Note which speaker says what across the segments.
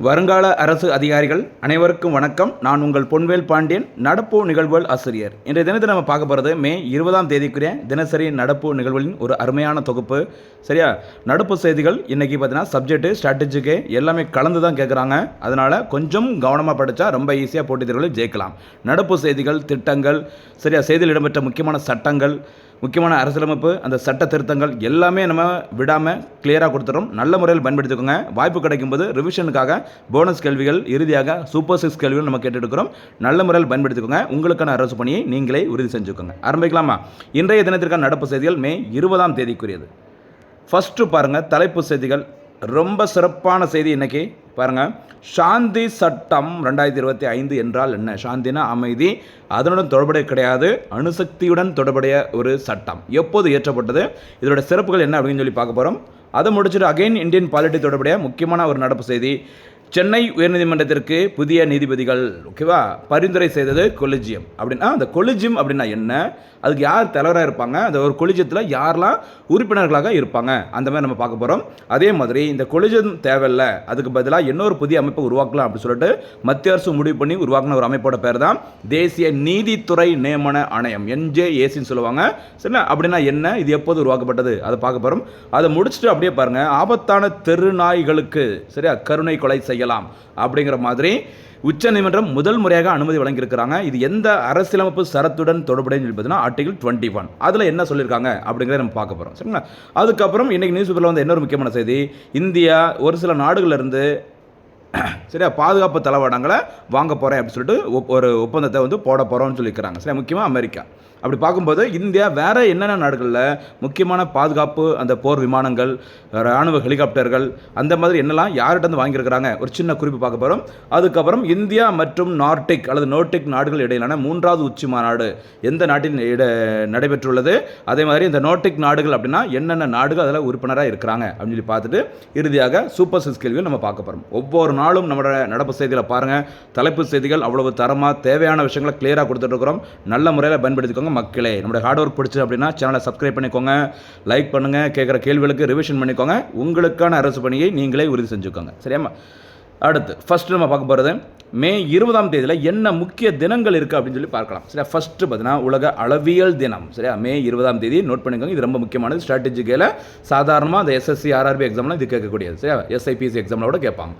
Speaker 1: வருங்கால அரசு அதிகாரிகள் அனைவருக்கும் வணக்கம். நான் உங்கள் பொன்வேல் பாண்டியன், நடப்பு நிகழ்வுகள் ஆசிரியர். இன்றைய தினத்தை நம்ம பார்க்க போகிறது மே 20ஆம் தேதிக்குரிய தினசரி நடப்பு நிகழ்வுகளின் ஒரு அருமையான தொகுப்பு. சரியா, நடப்பு செய்திகள் இன்றைக்கி பார்த்தீங்கன்னா சப்ஜெக்ட்டு ஸ்ட்ராட்டஜிக்கு எல்லாமே கலந்து தான் கேட்குறாங்க. அதனால் கொஞ்சம் கவனமாக படித்தா ரொம்ப ஈஸியாக போட்டித் தேர்வுகளில் ஜெயிக்கலாம். நடப்பு செய்திகள், திட்டங்கள், சரியா, செய்தியில் இடம்பெற்ற முக்கியமான சட்டங்கள், முக்கியமான அரசியலமைப்பு, அந்த சட்ட திருத்தங்கள் எல்லாமே நம்ம விடாமல் கிளியராக கொடுத்துறோம். நல்ல முறையில் பயன்படுத்திக்கோங்க. வாய்ப்பு கிடைக்கும்போது ரிவிஷனுக்காக போனஸ் கேள்விகள், இறுதியாக சூப்பர் 6 கேள்விகள் நம்ம கேட்டுருக்கிறோம். நல்ல முறையில் பயன்படுத்திக்கோங்க. உங்களுக்கான அரசு பணியை நீங்களே உறுதி செஞ்சுக்கோங்க. ஆரம்பிக்கலாமா? இன்றைய தினத்திற்கான நடப்பு செய்திகள் மே 20ஆம் தேதிக்குரியது. ஃபஸ்ட்டு பாருங்கள், தலைப்பு செய்திகள். ரொம்ப சிறப்பான செய்தி இன்றைக்கி பாருங்கள். சாந்தி சட்டம் 2025 என்றால் என்ன? சாந்தினா அமைதி, அதனுடன் தொடர்புடைய கிடையாது, அணுசக்தியுடன் தொடர்புடைய ஒரு சட்டம். எப்போது இயற்றப்பட்டது, இதோட சிறப்புகள் என்ன அப்படின்னு சொல்லி பார்க்க போகிறோம். அதை முடிச்சுட்டு அகைன் இந்தியன் பாலிட்டி தொடர்புடைய முக்கியமான ஒரு நடப்பு செய்தி. சென்னை உயர்நீதிமன்றத்திற்கு புதிய நீதிபதிகள் ஓகேவா பரிந்துரை செய்தது கொலிஜியம். அப்படின்னா அந்த கொலிஜியம் அப்படின்னா என்ன, அதுக்கு யார் தலைவராக இருப்பாங்க, அந்த ஒரு கொலிஜியத்தில் யாரெல்லாம் உறுப்பினர்களாக இருப்பாங்க, அந்த மாதிரி நம்ம பார்க்க போகிறோம். அதே மாதிரி இந்த கொலிஜியம் தேவையில்லை, அதுக்கு பதிலாக இன்னொரு புதிய அமைப்பை உருவாக்கலாம் அப்படின்னு சொல்லிட்டு மத்திய அரசு முடிவு பண்ணி உருவாக்கின ஒரு அமைப்போட பேர் தான் தேசிய நீதித்துறை நியமன ஆணையம், NJACன்னு சொல்லுவாங்க. சரிண்ணா, அப்படின்னா என்ன, இது எப்போது உருவாக்கப்பட்டது, அதை பார்க்க போகிறோம். அதை முடிச்சுட்டு அப்படியே பாருங்கள், ஆபத்தான தெருநாய்களுக்கு சரியா கருணை கொலை செய்யலாம் அப்படிங்கிற மாதிரி உச்சநீதிமன்றம் முதல் முறையாக அனுமதி வழங்கியிருக்கிறாங்க. இது எந்த அரசியலமைப்பு சரத்துடன் தொடர்புடைய பார்த்தீங்கன்னா ஆர்டிகல் 21. அதில் என்ன சொல்லியிருக்காங்க அப்படிங்கிறத நம்ம பார்க்க போகிறோம். சரிங்களா, அதுக்கப்புறம் இன்றைக்கி நியூஸ் பேப்பரில் வந்து இன்னொரு முக்கியமான செய்தி. இந்தியா ஒரு சில நாடுகளிலிருந்து சரியா பாதுகாப்பு தளவாடங்களை வாங்க போகிறேன் அப்படின்னு சொல்லிட்டு ஒரு ஒப்பந்தத்தை வந்து போட போகிறோம்னு சொல்லியிருக்கிறாங்க. சரியா, முக்கியமாக அமெரிக்கா. அப்படி பார்க்கும்போது இந்தியா வேறு என்னென்ன நாடுகளில் முக்கியமான பாதுகாப்பு, அந்த போர் விமானங்கள், இராணுவ ஹெலிகாப்டர்கள், அந்த மாதிரி என்னெல்லாம் யார்கிட்ட வந்து வாங்கியிருக்கிறாங்க ஒரு சின்ன குறிப்பு பார்க்க போகிறோம். அதுக்கப்புறம் இந்தியா மற்றும் நார்டிக் அல்லது நோர்டிக் நாடுகள் இடையிலான 3வது உச்சி மாநாடு எந்த நாட்டில் நடைபெற்றுள்ளது, அதே மாதிரி இந்த நோர்டிக் நாடுகள் அப்படின்னா என்னென்ன நாடுகள் அதில் உறுப்பினராக இருக்கிறாங்க அப்படின்னு சொல்லி பார்த்துட்டு இறுதியாக சூப்பர் 6 கேள்விகள் நம்ம பார்க்க போகிறோம். ஒவ்வொரு நாளும் நம்மளோட நடப்பு செய்திகளை பாருங்கள். தலைப்பு செய்திகள் அவ்வளவு தரமாக தேவையான விஷயங்களை கிளியராக கொடுத்துட்ருக்குறோம். நல்ல முறையில் பயன்படுத்திக்கோங்க மக்களே. நம்மளோட ஹார்ட் ஒர்க் பிடிச்சது அப்படின்னா சேனலை சப்ஸ்கிரைப் பண்ணிக்கோங்க, லைக் பண்ணுங்கள், கேட்குற கேள்விகளுக்கு ரிவிஷன் பண்ணிக்கோங்க. உங்களுக்கான அரசு பணியை நீங்களே உறுதி செஞ்சுக்கோங்க. சரியாமா? அடுத்து ஃபஸ்ட்டு நம்ம பார்க்க போகிறது மே 20ஆம் தேதியில் என்ன முக்கிய தினங்கள் இருக்குது அப்படின்னு சொல்லி பார்க்கலாம். சரியா, ஃபஸ்ட்டு பார்த்தீங்கன்னா உலக அளவியல் தினம். சரியா, மே 20ஆம் தேதி நோட் பண்ணிக்கோங்க. இது ரொம்ப முக்கியமானது. ஸ்ட்ராட்டஜிக்கில் சாதாரணமாக அந்த SSC RRB எக்ஸாம்லாம் இது கேட்கக்கூடியது. சரியா, SIPC எக்ஸாமில் கூட கேட்பாங்க.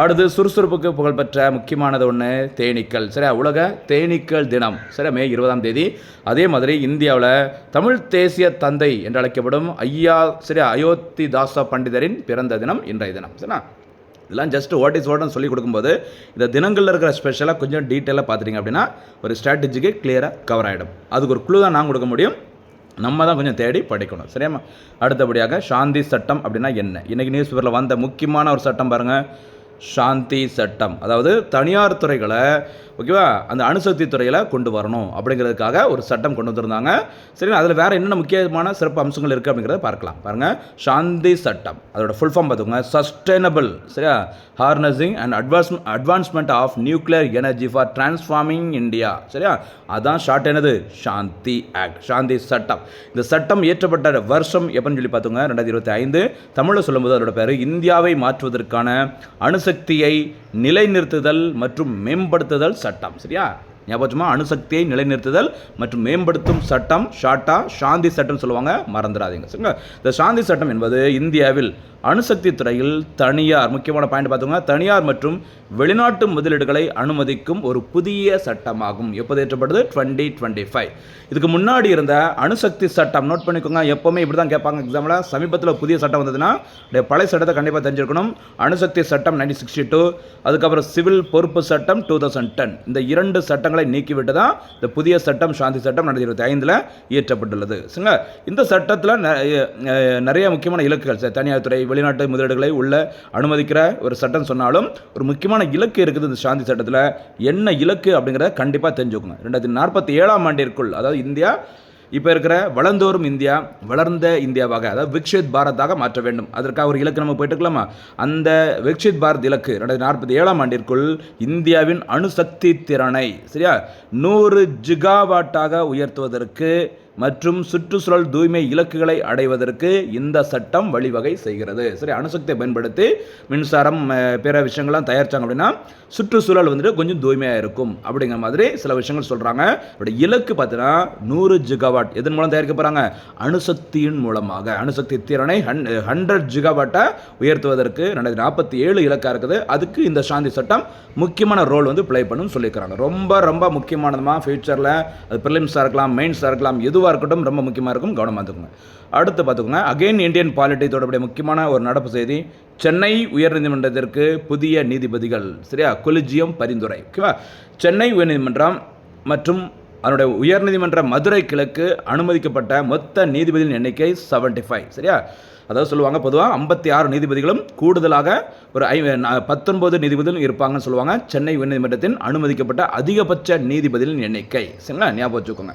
Speaker 1: அடுத்து சுறுசுறுப்புக்கு புகழ்பெற்ற முக்கியமானது ஒன்று தேனீக்கள். சரியா, உலக தேனீக்கள் தினம். சரியா, மே 20ஆம் தேதி. அதே மாதிரி இந்தியாவில் தமிழ் தேசிய தந்தை என்று அழைக்கப்படும் சரியா அயோத்திதாச பண்டிதரின் பிறந்த தினம் இன்றைய தினம். சரியா, இதெல்லாம் ஜஸ்ட் வாட் இஸ் வாட்னு சொல்லி கொடுக்கும்போது இந்த தினங்களில் இருக்கிற ஸ்பெஷலாக கொஞ்சம் டீட்டெயிலாக பார்த்துட்டிங்க அப்படின்னா ஒரு ஸ்ட்ராட்டஜிக்கு கிளியராக கவர் ஆகிடும். அதுக்கு ஒரு குழு தான் நான் கொடுக்க முடியும், நம்ம தான் கொஞ்சம் தேடி படிக்கணும். சரியாம்மா? அடுத்தபடியாக சாந்தி சட்டம் அப்படின்னா என்ன? இன்றைக்கி நியூஸ் பேப்பரில் வந்த முக்கியமான ஒரு சட்டம் பாருங்கள், சாந்தி சட்டம். அதாவது தனியார் துறைகளை ஓகேவா அந்த அணுசக்தி துறையில் கொண்டு வரணும் அப்படிங்கிறதுக்காக ஒரு சட்டம் கொண்டு வந்திருந்தாங்க. சரி, அதில் வேறு என்னென்ன முக்கியமான சிறப்பு அம்சங்கள் இருக்குது அப்படிங்கிறத பார்க்கலாம். பாருங்கள், சாந்தி சட்டம் அதோட ஃபுல் ஃபார்ம் பார்த்துக்கோங்க, சஸ்டைனபிள் சரியா harnessing and advancement of nuclear energy for transforming India. சரியா, அதான் ஷார்ட் என்னது, சாந்தி ஆக்ட், சாந்தி சட்டம். இந்த சட்டம் இயற்றப்பட்ட வருஷம் எப்படின்னு சொல்லி பார்த்துங்க, 2025. தமிழில் சொல்லும்போது அதோட பேர் இந்தியாவை மாற்றுவதற்கான அணுசக்தியை நிலைநிறுத்துதல் மற்றும் மேம்படுத்துதல் சட்டம். சரியா, ஞாபகமாக அணுசக்தியை நிலைநிறுத்துதல் மற்றும் மேம்படுத்தும் சட்டம், ஷார்ட்டா சாந்தி சட்டம் சொல்லுவாங்க, மறந்துடாதீங்க. சரிங்களா, இந்த சாந்தி சட்டம் என்பது இந்தியாவில் அணுசக்தி துறையில் தனியார் முக்கியமான பாயிண்ட் பார்த்துங்க, தனியார் மற்றும் வெளிநாட்டு முதலீடுகளை அனுமதிக்கும் ஒரு புதிய சட்டமாகும். எப்போது ஏற்றப்பட்டது? 2025. இதுக்கு முன்னாடி இருந்த அணுசக்தி சட்டம் நோட் பண்ணிக்கோங்க. எப்போவுமே இப்படி தான் கேட்பாங்க எக்ஸாமில். சமீபத்தில் புதிய சட்டம் வந்ததுன்னா பழைய சட்டத்தை கண்டிப்பாக தெரிஞ்சிருக்கணும். அணுசக்தி சட்டம் 1962, அதுக்கப்புறம் சிவில் பொறுப்பு சட்டம் 2010. இந்த 2 சட்டங்களை நீக்கிவிட்டு தான் இந்த புதிய சட்டம் சாந்தி சட்டம் 2025 இயற்றப்பட்டுள்ளது. சரிங்களா, இந்த சட்டத்தில் நிறைய முக்கியமான இலக்குகள், தனியார் துறை வெளிநாட்டு முதலீடுகளை உள்ள அனுமதிக்கிற ஒரு சட்டம் சொன்னாலும் ஒரு முக்கியமான இலக்கு இருக்குது இந்த சாந்தி சட்டத்தில். என்ன இலக்கு அப்படிங்கிறத கண்டிப்பாக தெரிஞ்சுக்கோங்க. 2047ஆம் ஆண்டிற்குள், அதாவது இந்தியா இப்போ இருக்கிற வளர்ந்தோறும் இந்தியா வளர்ந்த இந்தியாவாக, அதாவது விக்ஷித் பாரதாக மாற்ற வேண்டும். அதற்காக ஒரு இலக்கு நம்ம போயிட்டு இருக்கலாமா? அந்த விக்ஷித் பாரத் இலக்கு 2047ஆம் ஆண்டிற்குள் இந்தியாவின் அணுசக்தி திறனை சரியா 100 ஜிகாவாட்டாக உயர்த்துவதற்கு மற்றும் சுற்றுச்சூழல் தூய்மை இலக்குகளை அடைவதற்கு இந்த சட்டம் வழிவகை செய்கிறது. சரி, அணுசக்தியை பயன்படுத்தி மின்சாரம் பிற விஷயங்கள்லாம் தயாரிச்சாங்க அப்படின்னா சுற்றுச்சூழல் வந்துட்டு கொஞ்சம் தூய்மையாக இருக்கும் அப்படிங்கிற மாதிரி சில விஷயங்கள் சொல்கிறாங்க. அப்படி இலக்கு பார்த்தீங்கன்னா 100 ஜிகாவாட் எதன் மூலம் தயாரிக்க போகிறாங்க? அணுசக்தியின் மூலமாக. அணுசக்தி திறனை 100 ஜிகாவாட்டை உயர்த்துவதற்கு 2047 இலக்காக இருக்குது. அதுக்கு இந்த சாந்தி சட்டம் முக்கியமான ரோல் வந்து ப்ளே பண்ணுன்னு சொல்லியிருக்கிறாங்க. ரொம்ப ரொம்ப முக்கியமானதுமா ஃபியூச்சரில் அது ப்ரிலிம்ஸாக இருக்கலாம், மெயின்ஸாக இருக்கலாம், எதுவாக இருக்கட்டும் ரொம்ப முக்கியமாக இருக்கும். கவனமாக இருந்துக்கோங்க. அடுத்து பார்த்துக்கோங்க, அகைன் இந்தியன் பாலிட்டி தொடர்புடைய முக்கியமான ஒரு நடப்பு செய்தி. சென்னை உயர்நீதிமன்றத்திற்கு புதிய நீதிபதிகள், சரியா, கொலிஜியம் பரிந்துரை. ஓகேவா? சென்னை உயர்நீதிமன்றம் மற்றும் அதனுடைய உயர்நீதிமன்ற மதுரை கிழக்கு அனுமதிக்கப்பட்ட மொத்த நீதிபதிகளின் எண்ணிக்கை 75. சரியா? அதாவது சொல்லுவாங்க பொதுவாக 56 நீதிபதிகளும் கூடுதலாக ஒரு 19 நீதிபதிகளும் இருப்பாங்கன்னு சொல்லுவாங்க. சென்னை உயர்நீதிமன்றத்தின் அனுமதிக்கப்பட்ட அதிகபட்ச நீதிபதிகளின் எண்ணிக்கை. சரிங்களா? ஞாபகம் வச்சுக்கோங்க.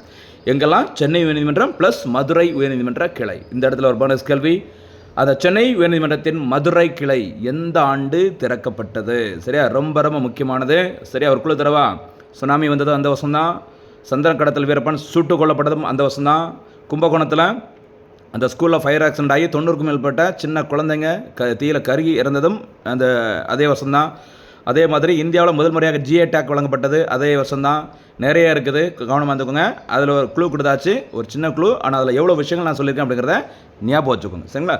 Speaker 1: எங்கெல்லாம்? சென்னை உயர்நீதிமன்றம் ப்ளஸ் மதுரை உயர்நீதிமன்ற கிளை. இந்த இடத்துல ஒரு போனஸ் கேள்வி. அந்த சென்னை உயர்நீதிமன்றத்தின் மதுரை கிளை எந்த ஆண்டு திறக்கப்பட்டது? சரியா? ரொம்ப ரொம்ப முக்கியமானது. சரியா? ஒரு குழு தரவா. சுனாமி வந்தது அந்த வருஷம்தான். சந்திரன் கடத்தல் வீரப்பன் சுட்டுக் கொல்லப்பட்டதும் அந்த வருஷம்தான். கும்பகோணத்தில் அந்த ஸ்கூலில் ஃபயர் ஆக்சிடென்ட் ஆகி 90க்கும் மேற்பட்ட சின்ன குழந்தைங்க தீயில கருகி இறந்ததும் அதே வருஷம்தான். அதே மாதிரி இந்தியாவில் முதல் முறையாக ஜிஏ டேக் வழங்கப்பட்டது அதே வருஷம்தான். நிறைய இருக்குது, கவனமாக இருந்துக்கோங்க. அதில் ஒரு குழு கொடுத்தாச்சு, ஒரு சின்ன குழு. ஆனால் அதில் எவ்வளோ விஷயங்கள் நான் சொல்லியிருக்கேன் அப்படிங்கிறத ஞாபகம் வச்சுக்கோங்க. சரிங்களா?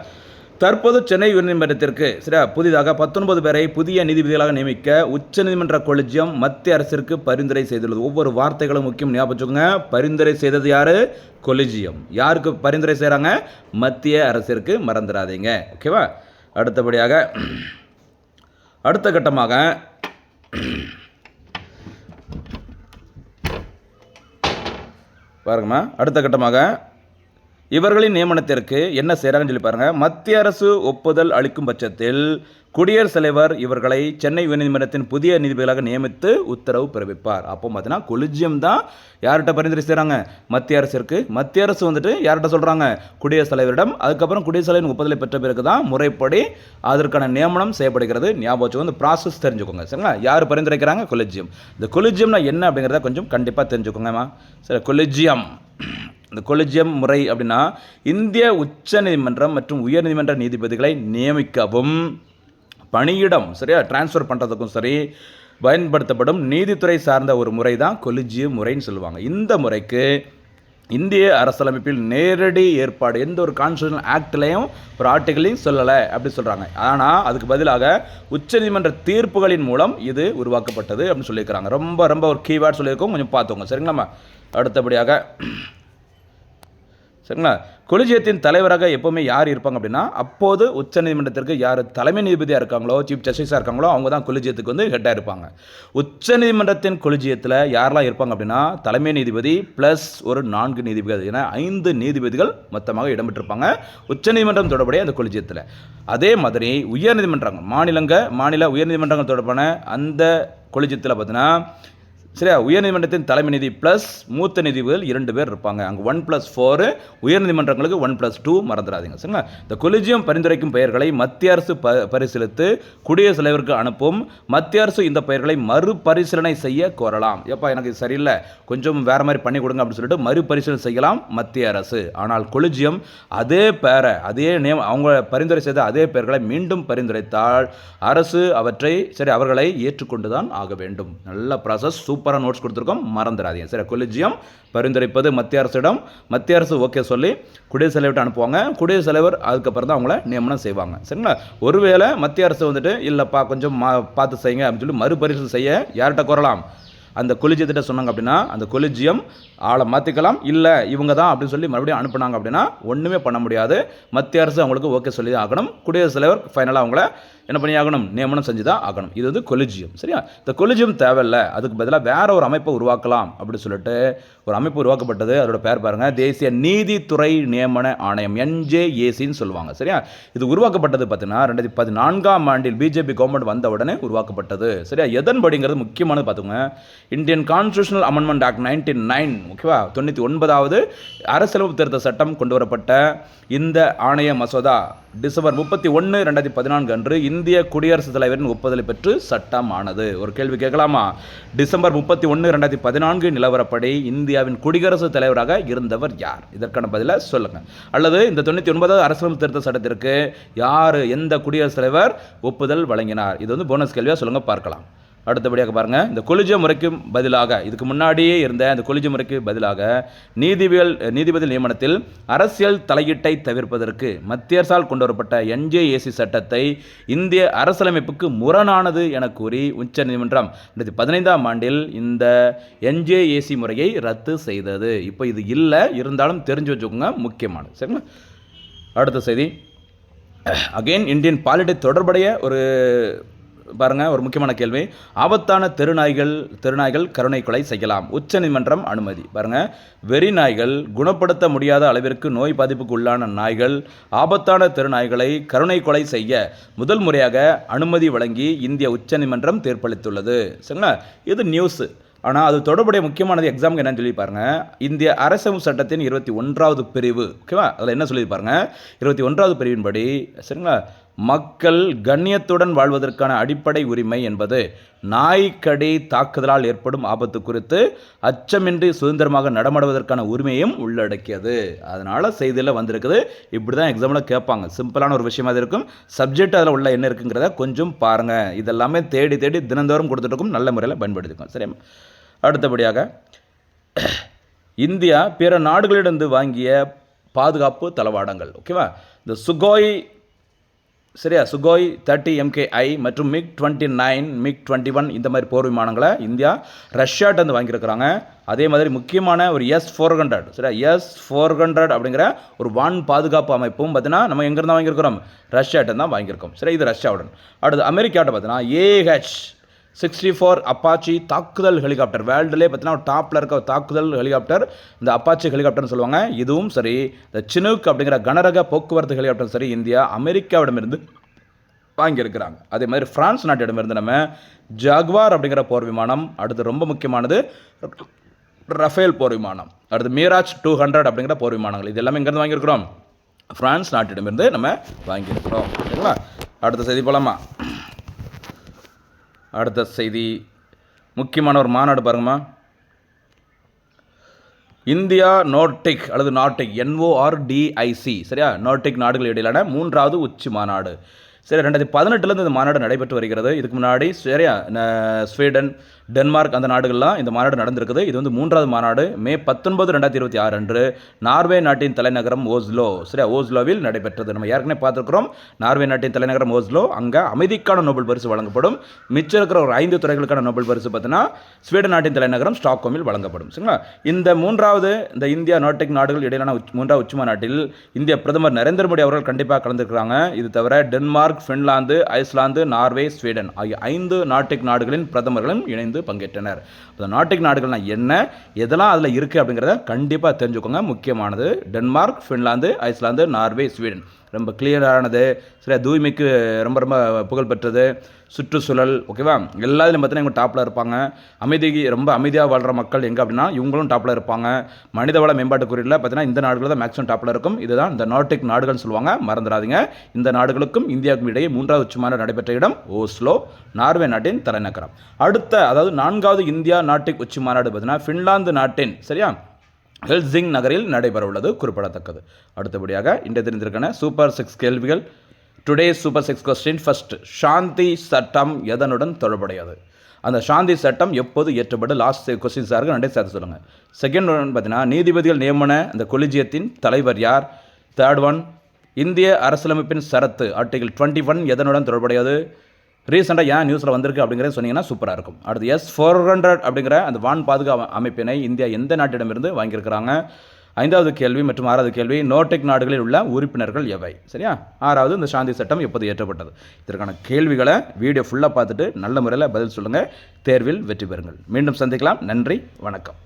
Speaker 1: தற்போது சென்னை உயர்நீதிமன்றத்திற்கு சரியா புதிதாக 19 பேரை புதிய நீதிபதிகளாக நியமிக்க உச்சநீதிமன்ற கொலிஜியம் மத்திய அரசிற்கு பரிந்துரை செய்துள்ளது. ஒவ்வொரு வார்த்தைகளும் முக்கியம், ஞாபகம் வச்சுக்கோங்க. பரிந்துரை செய்தது யாரு? கொலிஜியம். யாருக்கு பரிந்துரை செய்கிறாங்க? மத்திய அரசிற்கு, மறந்துடாதீங்க. ஓகேவா? அடுத்தபடியாக அடுத்த கட்டமாக பாருங்கம்மா, அடுத்த கட்டமாக இவர்களின் நியமனத்திற்கு என்ன செய்கிறாங்கன்னு சொல்லி பாருங்கள். மத்திய அரசு ஒப்புதல் அளிக்கும் பட்சத்தில் குடியரசுத் தலைவர் இவர்களை சென்னை உயர்நீதிமன்றத்தின் புதிய நீதிபதிகளாக நியமித்து உத்தரவு பிறப்பிப்பார். அப்போ பார்த்தீங்கன்னா கொலிஜியம் தான் யார்கிட்ட பரிந்துரை செய்கிறாங்க? மத்திய அரசிற்கு. மத்திய அரசு வந்துட்டு யார்கிட்ட சொல்கிறாங்க? குடியரசுத் தலைவரிடம். அதுக்கப்புறம் குடியரசுத் தலைவரின் ஒப்புதலை பெற்ற பிறகு தான் முறைப்படி அதற்கான நியமனம் செய்யப்படுகிறது. ஞாபகம் வச்சுக்கோங்க. இந்த ப்ராசஸ் தெரிஞ்சுக்கோங்க. சரிங்களா? யார் பரிந்துரைக்கிறாங்க? கொலிஜியம். இந்த கொலிஜியம்னா என்ன அப்படிங்கிறத கொஞ்சம் கண்டிப்பாக தெரிஞ்சுக்கோங்கம்மா. சரி, கொலிஜியம், இந்த கொலிஜியம் முறை அப்படின்னா இந்திய உச்ச நீதிமன்றம் மற்றும் உயர்நீதிமன்ற நீதிபதிகளை நியமிக்கவும் பணியிடம் சரியா டிரான்ஸ்ஃபர் பண்ணுறதுக்கும் சரி பயன்படுத்தப்படும் நீதித்துறை சார்ந்த ஒரு முறை தான் கொலிஜியம் முறைன்னு சொல்லுவாங்க. இந்த முறைக்கு இந்திய அரசியலமைப்பில் நேரடி ஏற்பாடு எந்த ஒரு கான்ஸ்டியூஷனல் ஆக்ட்லையும் ஒரு ஆர்டிகளையும் சொல்லலை அப்படி சொல்கிறாங்க. ஆனால் அதுக்கு பதிலாக உச்சநீதிமன்ற தீர்ப்புகளின் மூலம் இது உருவாக்கப்பட்டது அப்படின்னு சொல்லியிருக்கிறாங்க. ரொம்ப ரொம்ப ஒரு கீவேர்ட் சொல்லியிருக்கோம், கொஞ்சம் பார்த்துக்கோங்க. சரிங்களாம்மா? அடுத்தபடியாக சரிங்களா, கொலிஜியத்தின் தலைவராக எப்போவுமே யார் இருப்பாங்க அப்படின்னா அப்போது உச்சநீதிமன்றத்திற்கு யார் தலைமை நீதிபதியாக இருக்காங்களோ, சீஃப் ஜஸ்டிஸாக இருக்காங்களோ அவங்க தான் கொலிஜியத்துக்கு வந்து ஹெட்டாக இருப்பாங்க. உச்சநீதிமன்றத்தின் கொலிஜியத்தில் யாரெல்லாம் இருப்பாங்க அப்படின்னா தலைமை நீதிபதி ப்ளஸ் ஒரு 4 நீதிபதிகள் என 5 நீதிபதிகள் மொத்தமாக இடம்பெற்றிருப்பாங்க உச்சநீதிமன்றம் தொடர்புடைய அந்த கொலிஜியத்தில். அதே மாதிரி உயர்நீதிமன்றங்கள் மாநில உயர்நீதிமன்றங்கள் தொடர்பான அந்த கொலிஜியத்தில் பார்த்தீங்கன்னா சரியா உயர்நீதிமன்றத்தின் தலைமை நீதி ப்ளஸ் மூத்த நீதிபதிகள் 2 பேர் இருப்பாங்க. அங்கே 1+4, உயர்நீதிமன்றங்களுக்கு 1+2 மறந்துடாதீங்க. சரிங்களா? இந்த கொலிஜியம் பரிந்துரைக்கும் பெயர்களை மத்திய அரசு பரிசீலித்து குடியரசுத் தலைவருக்கு அனுப்பும். மத்திய அரசு இந்த பெயர்களை மறுபரிசீலனை செய்ய கோரலாம். எப்பா எனக்கு சரியில்லை, கொஞ்சம் வேறு மாதிரி பண்ணி கொடுங்க அப்படின்னு சொல்லிட்டு மறுபரிசீலனை செய்யலாம் மத்திய அரசு. ஆனால் கொலிஜியம் அதே பேரை அவங்க பரிந்துரை செய்த அதே பெயர்களை மீண்டும் பரிந்துரைத்தால் அரசு அவர்களை ஏற்றுக்கொண்டு தான் ஆக வேண்டும். நல்ல ப்ராசஸ், சூப்பராக நோட்ஸ் கொடுத்துருக்கோம், மறந்துடாதீங்க. சரி, கொலிஜியம் பரிந்துரைப்பது மத்திய அரசிடம், மத்திய அரசு ஓகே சொல்லி குடியரசுத் தலைவர்கிட்ட அனுப்புவாங்க. குடியரசுத் தலைவர் அதுக்கப்புறம் தான் அவங்கள நியமனம் செய்வாங்க. சரிங்களா? ஒருவேளை மத்திய அரசு வந்துட்டு இல்லைப்பா கொஞ்சம் பார்த்து செய்யுங்க அப்படின்னு சொல்லி மறுபரிசீலனை செய்ய யார்கிட்ட கோரலாம்? அந்த கொலிஜியத்திட்ட சொன்னாங்க அப்படின்னா அந்த கொலிஜியம் ஆளை மாற்றிக்கலாம். இல்லை இவங்க தான் அப்படின்னு சொல்லி மறுபடியும் அனுப்புனாங்க அப்படின்னா ஒன்றுமே பண்ண முடியாது. மத்திய அரசு அவங்களுக்கு ஓகே சொல்லி தான் ஆகணும். குடியரசுத் தலைவர் ஃபைனலாக அவங்கள என்ன பண்ணி ஆகணும்? நியமனம் செஞ்சு தான் ஆகணும். இது வந்து கொலிஜியம். சரியா? இந்த கொலிஜியம் தேவையில்லை, அதுக்கு பதிலாக வேற ஒரு அமைப்பை உருவாக்கலாம் அப்படின்னு சொல்லிட்டு ஒரு அமைப்பு உருவாக்கப்பட்டது. அதோட பேர் பாருங்கள், தேசிய நீதித்துறை நியமன ஆணையம், NJACன்னு சொல்லுவாங்க. சரியா? இது உருவாக்கப்பட்டது பார்த்தீங்கன்னா 2014ஆம் ஆண்டில் பிஜேபி கவர்மெண்ட் வந்த உடனே உருவாக்கப்பட்டது. சரியா? எதன்படிங்கிறது முக்கியமானது பார்த்துங்க. இந்தியன் கான்ஸ்டியூஷனல் அமெண்ட்மெண்ட் ஆக்ட் 99 ஓகேவா 99வது அரசியலமைப்பு திருத்த சட்டம் கொண்டு வரப்பட்ட இந்த ஆணைய மசோதா டிசம்பர் 31, 2014 அன்று இந்திய குடியரசுத் தலைவரின் ஒப்புதலை பெற்று சட்டமானது? ஒரு கேள்வி கேட்கலாமா? டிசம்பர் 31, 2014 நிலவரப்படி இந்தியாவின் குடியரசுத் தலைவராக இருந்தவர் யார்? இதற்கான பதிலை சொல்லுங்கள். அல்லது இந்த 99வது அரசியலமைப்பு திருத்த சட்டத்திற்கு யார், எந்த குடியரசுத் தலைவர் ஒப்புதல் வழங்கினார்? இது வந்து போனஸ் கேள்வியாக சொல்லுங்கள், பார்க்கலாம். அடுத்தபடியாக பாருங்கள், இந்த கொலிஜிய முறைக்கு பதிலாக, இதுக்கு முன்னாடியே இருந்த இந்த கொலிஜிய முறைக்கு பதிலாக நீதிபதி நியமனத்தில் அரசியல் தலையீட்டை தவிர்ப்பதற்கு மத்திய அரசால் கொண்டு வரப்பட்ட என்ஜேஏசி சட்டத்தை இந்திய அரசியலமைப்புக்கு முரணானது என கூறி உச்சநீதிமன்றம் 2015ஆம் ஆண்டில் இந்த என்ஜேஏசி முறையை ரத்து செய்தது. இப்போ இது இல்லை, இருந்தாலும் தெரிஞ்சு வச்சுக்கோங்க, முக்கியமானது. சரிங்களா? அடுத்த செய்தி, அகெயின் இந்தியன் பாலிட்டி தொடர்புடைய பாருங்கள், ஒரு முக்கியமான கேள்வி. ஆபத்தான தெருநாய்கள் கருணை கொலை செய்யலாம், உச்சநீதிமன்றம் அனுமதி. பாருங்கள், வெறி நாய்கள், குணப்படுத்த முடியாத அளவிற்கு நோய் பாதிப்புக்கு உள்ளான நாய்கள், ஆபத்தான தெருநாய்களை கருணை கொலை செய்ய முதல் முறையாக அனுமதி வழங்கி இந்திய உச்சநீதிமன்றம் தீர்ப்பளித்துள்ளது. சரிங்களா? இது நியூஸு, ஆனால் அது தொடர்புடைய முக்கியமானது எக்ஸாமுக்கு என்னன்னு சொல்லி பாருங்கள். இந்திய அரசியலமைப்பு சட்டத்தின் 21வது பிரிவு, ஓகேவா, அதில் என்ன சொல்லி பாருங்கள். 21வது பிரிவின்படி, சரிங்களா, மக்கள் கண்ணியத்துடன் வாழ்வதற்கான அடிப்படை உரிமை என்பது நாய்க்கடி தாக்குதலால் ஏற்படும் ஆபத்து குறித்து அச்சமின்றி சுதந்திரமாக நடமாடுவதற்கான உரிமையும் உள்ளடக்கியது. அதனால் செய்தியில் வந்திருக்குது. இப்படி தான் எக்ஸாமில் கேட்பாங்க. சிம்பிளான ஒரு விஷயமாக இருக்கும். சப்ஜெக்ட் அதில் உள்ள என்ன இருக்குங்கிறத கொஞ்சம் பாருங்கள். இதெல்லாமே தேடி தினந்தோறும் கொடுத்துட்ருக்கும், நல்ல முறையில் பயன்படுத்திக்கும். சரி, அடுத்தபடியாக, இந்தியா பிற நாடுகளிலிருந்து வாங்கிய பாதுகாப்பு தளவாடங்கள், ஓகேவா, இந்த சுகோய் 30 MKI மற்றும் MiG-29, MiG-21 இந்த மாதிரி போர் விமானங்களை இந்தியா ரஷ்யாட்டேருந்து வாங்கியிருக்கிறாங்க. அதே மாதிரி முக்கியமான ஒரு S-400, சரியா, S-400 அப்படிங்கிற ஒரு வான் பாதுகாப்பு அமைப்பும் பார்த்தீங்கன்னா நம்ம எங்கேருந்து வாங்கியிருக்கிறோம்? ரஷ்யாட்டேருந்து தான் வாங்கியிருக்கோம். சரி, இது ரஷ்யாவுடன். அடுத்து அமெரிக்காட்ட பார்த்தீங்கன்னா AH-64 அப்பாச்சி தாக்குதல் ஹெலிகாப்டர், வேர்ல்டுலே பார்த்தீங்கன்னா டாப்பில் இருக்க தாக்குதல் ஹெலிகாப்டர் இந்த அப்பாச்சி ஹெலிகாப்டர்னு சொல்லுவாங்க. இதுவும் சரி, இந்த சினுக் அப்படிங்கிற கனரக போக்குவரத்து ஹெலிகாப்டர் சரி, இந்தியா அமெரிக்காவிடமிருந்து வாங்கியிருக்கிறாங்க. அதே மாதிரி பிரான்ஸ் நாட்டிடமிருந்து நம்ம ஜாக்வார் அப்படிங்கிற போர் விமானம், அடுத்து ரொம்ப முக்கியமானது ரஃபேல் போர் விமானம், அடுத்து மீராஜ் 200 அப்படிங்கிற போர் விமானங்கள், இது எல்லாமே எங்கேருந்து வாங்கியிருக்கிறோம்? பிரான்ஸ் நாட்டிடமிருந்து நம்ம வாங்கியிருக்கிறோம். சரிங்களா? அடுத்த செய்தி போலாமா? அடுத்த செய்தி, முக்கியமான ஒரு மாநாடு பாருங்கம்மா. இந்தியா நோர்டிக் அல்லது நார்டிக், NORDIC, சரியா, நார்டிக் நாடுகள் இடையிலான 3வது உச்சி மாநாடு. சரி, 2018 இந்த மாநாடு நடைபெற்று வருகிறது. இதுக்கு முன்னாடி சரியா ஸ்வீடன், டென்மார்க் அந்த நாடுகள்லாம் இந்த மாநாடு நடந்திருக்குது. இது வந்து 3வது மாநாடு. மே 19, 2026 அன்று நார்வே நாட்டின் தலைநகரம் ஓஸ்லோ, சரியா, ஓஸ்லோவில் நடைபெற்றது. நம்ம ஏற்கனவே பார்த்துருக்கிறோம். நார்வே நாட்டின் தலைநகரம் ஓஸ்லோ, அங்கே அமைதிக்கான நோபல் பரிசு வழங்கப்படும். மிச்சம் இருக்கிற ஒரு 5 துறைகளுக்கான நோபல் பரிசு பார்த்தீங்கன்னா ஸ்வீடன் நாட்டின் தலைநகரம் ஸ்டாக்ஹோமில் வழங்கப்படும். சரிங்களா? இந்த 3வது இந்த இந்தியா நார்டிக் நாடுகள் இடையிலான 3வது உச்சி மாநாட்டில் இந்திய பிரதமர் நரேந்திர மோடி அவர்கள் கண்டிப்பாக கலந்துருக்கிறாங்க. இது தவிர Denmark, Finland, Iceland, Norway, Sweden ஆகிய 5 நார்டிக் நாடுகளின் பிரதமர்களும் இணைந்து பங்கேற்றனர். அந்த நார்டிக் நாடுகள்னா என்ன, எதெல்லாம் அதில் இருக்குது அப்படிங்கிறத கண்டிப்பாக தெரிஞ்சுக்கோங்க. முக்கியமானது Denmark, Finland, Iceland, Norway, Sweden. ரொம்ப கிளியரானது, சரியா, தூய்மைக்கு ரொம்ப ரொம்ப புகழ்பெற்றது, சுற்றுச்சூழல், ஓகேவா, எல்லாத்துலையும் பார்த்தீங்கன்னா இவங்க டாப்பில் இருப்பாங்க. ரொம்ப அமைதியாக வாழ்கிற மக்கள் எங்கே அப்படின்னா இவங்களும் டாப்பில் இருப்பாங்க. மனிதவள மேம்பாட்டு குறியீட்டில் பார்த்தீங்கன்னா இந்த நாடுகள் தான் மேக்ஸிமம் டாப்பில் இருக்கும். இதுதான் இந்த நார்டிக் நாடுகள்னு சொல்லுவாங்க, மறந்துடாதீங்க. இந்த நாடுகளுக்கும் இந்தியாவுக்கும் இடையே 3வது உச்சி மாநாடு நடைபெற்ற இடம் ஓஸ்லோ, நார்வே நாட்டின் தலைநகரம். அடுத்த, அதாவது 4வது இந்தியா நார்டிக் உச்சி மாநாடு பார்த்தீங்கன்னா ஃபின்லாந்து நாட்டின், சரியா, ஹெல்சிங் நகரில் நடைபெற உள்ளது குறிப்பிடத்தக்கது. அடுத்தபடியாக இன்று தெரிந்திருக்கிற சூப்பர் 6 கேள்விகள். Today super 6 question. ஃபர்ஸ்ட், சாந்தி சட்டம் எதனுடன் தொடர்புடையது? அந்த சாந்தி சட்டம் எப்போது ஏற்றப்பட்டு? லாஸ்ட் கொஸ்டின்ஸாக இருக்குது, நன்றி சேர்த்து சொல்லுங்கள். செகண்ட் ஒன் பார்த்தீங்கன்னா நீதிபதிகள் நியமன அந்த கொலிஜியத்தின் தலைவர் யார்? தேர்ட் ஒன், இந்திய அரசியலமைப்பின் சரத்து ஆர்டிகல் 21 எதனுடன் தொடர்புடையது? ரீசெண்டாக ஏன் நியூஸில் வந்திருக்கு அப்படிங்கிறத சொன்னீங்கன்னா சூப்பராக இருக்கும். அடுத்து S-400 அப்படிங்கிற அந்த வான் பாதுகாப்பு அமைப்பினை இந்தியா எந்த நாட்டிடமிருந்து வாங்கியிருக்கிறாங்க? 5வது கேள்வி மற்றும் 6வது கேள்வி, நோர்டிக் நாடுகளில் உள்ள உறுப்பினர்கள் எவை? சரியா? 6வது, இந்த சாந்தி சட்டம் எப்போது ஏற்றப்பட்டது? இதற்கான கேள்விகளை வீடியோ ஃபுல்லாக பார்த்துட்டு நல்ல முறையில் பதில் சொல்லுங்கள். தேர்வில் வெற்றி பெறுங்கள். மீண்டும் சந்திக்கலாம். நன்றி, வணக்கம்.